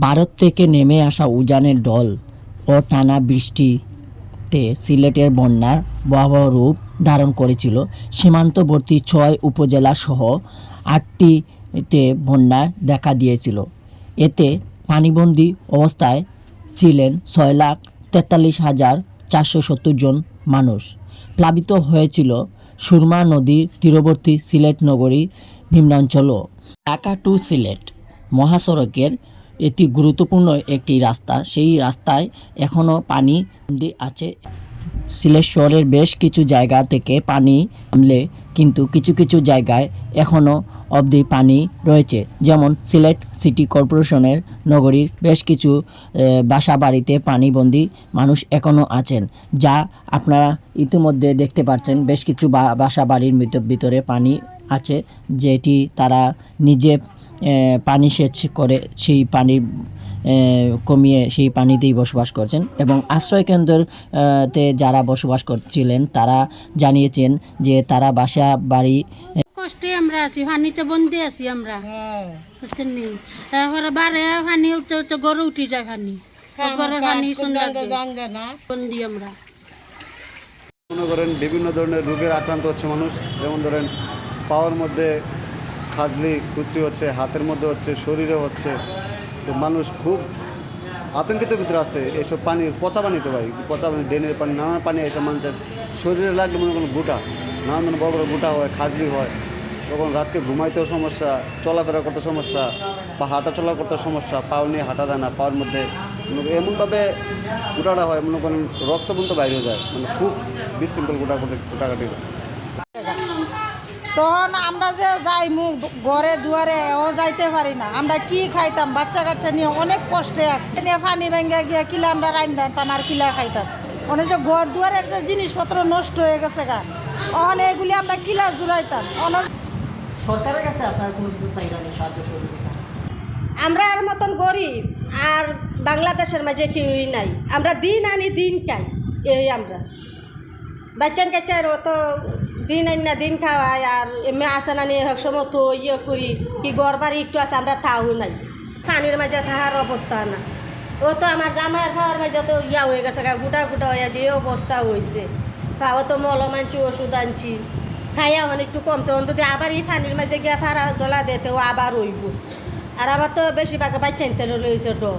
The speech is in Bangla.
ভারত থেকে নেমে আসা উজানের ঢল ও টানা বৃষ্টিতে সিলেটের বন্যার ভয়াবহ রূপ ধারণ করেছিল। সীমান্তবর্তী ৬ উপজেলাসহ ৮টিতে বন্যা দেখা দিয়েছিল। এতে পানিবন্দী অবস্থায় ছিলেন ৬,৪৩,৪৭০ জন মানুষ। প্লাবিত হয়েছিল সুরমা নদীর তীরবর্তী সিলেট নগরী নিম্নাঞ্চলও। ঢাকা টু সিলেট মহাসড়কের এটি গুরুত্বপূর্ণ একটি রাস্তা। সেই রাস্তায় এখনও পানি আছে। সিলেট শহরের বেশ কিছু জায়গা থেকে পানি নামলে কিন্তু কিছু কিছু জায়গায় এখনও অবধি পানি রয়েছে। যেমন সিলেট সিটি কর্পোরেশনের নগরীর বেশ কিছু বাসা বাড়িতে পানিবন্দী মানুষ এখনও আছেন, যা আপনারা ইতিমধ্যে দেখতে পাচ্ছেন। বেশ কিছু বাসা বাড়ির ভিতরে পানি আছে, যেটি তারা নিজে পানি সেচ করে সেই পানি কমিয়ে সেই পানিতেই বসবাস করছেন। এবং আশ্রয়কেন্দ্রতে যারা বসবাস করছিলেন তারা জানিয়েছেন যে তারা বাসা বাড়ি কষ্টে আমরা আছি, পানিতে বন্দি আছি আমরা, বুঝছেন নি? তারপরে বারে পানি উঠতে উঠতে গরু উঠে যায়, পানি গরুর পানি সুন্দর বন্দি আমরা। মনে করেন বিভিন্ন ধরনের রোগের আক্রান্ত হচ্ছে মানুষ। যেমন ধরেন পাওয়ার মধ্যে খাজলি কুচি হচ্ছে, হাতের মধ্যে হচ্ছে, শরীরে হচ্ছে। তো মানুষ খুব আতঙ্কিত ভিতরে আছে। এইসব পানি পচা পানি, তো ভাই পচা পানি, ড্রেনের পানি, নানান পানি এসব মানুষের শরীরে লাগলে মনে করেন গোটা, নানান বড় বড় গোটা হয়, খাজলি হয়। তখন রাতকে ঘুমাইতেও সমস্যা, চলাফেরা করতে সমস্যা, বা হাঁটা চলা করতে সমস্যা, পাও নিয়ে হাঁটা যায় না, পাওয়ার মধ্যে এমনভাবে গোটাটা হয় মনে করেন রক্ত পর্যন্ত বাইরে যায়, মানে খুব বিশৃঙ্খল গোটাকাটি। তখন আমরা যে যাই ঘরে দুয়ারে ও যাইতে পারি না। আমরা কি খাইতাম, বাচ্চা কাচ্চা নিয়ে অনেক কষ্টে আছে। নিয়ে পানি ভেঙে গিয়ে কিলা আমরা রান্নাতাম আর কিলা খাইতাম। অনেক যে ঘর দুয়ারের যে জিনিসপত্র নষ্ট হয়ে গেছে গা, ওখানে এগুলি আমরা কিলা জুড়াইতাম। অনেক সরকারের কাছে আপনার কোনো কিছু চাইলেন সাহায্য সহযোগিতা? আমরা আর মতন গরিব আর বাংলাদেশের মাঝে কেউই নাই। আমরা দিন আনি দিন খাই, এই আমরা বাচ্চান কাচ্চার অত দিন আনি না দিন খাওয়াই। আর এমনি আসে না নিয়ে এক সময় তো ইয়ে করি কি ঘর বাড়ি একটু আছে, আমরা তাও নাই। পানির মাঝে থাকার অবস্থা না। ও তো আমার জামাইয়ের খাওয়ার মাঝে তো ইয়া হয়ে গেছে, গোটা গোটা হয়ে যে অবস্থা হয়েছে। ও তো মলম আনছি, ওষুধ আনছি, খাইয়া মানে একটু কমছে। অন্তত আবার এই পানির মাঝে গিয়ে ফাড়া ডলা দিতে ও আবার হইব। আর আমার তো বেশিরভাগ বাচ্চা নিতে রয়েছে ডর।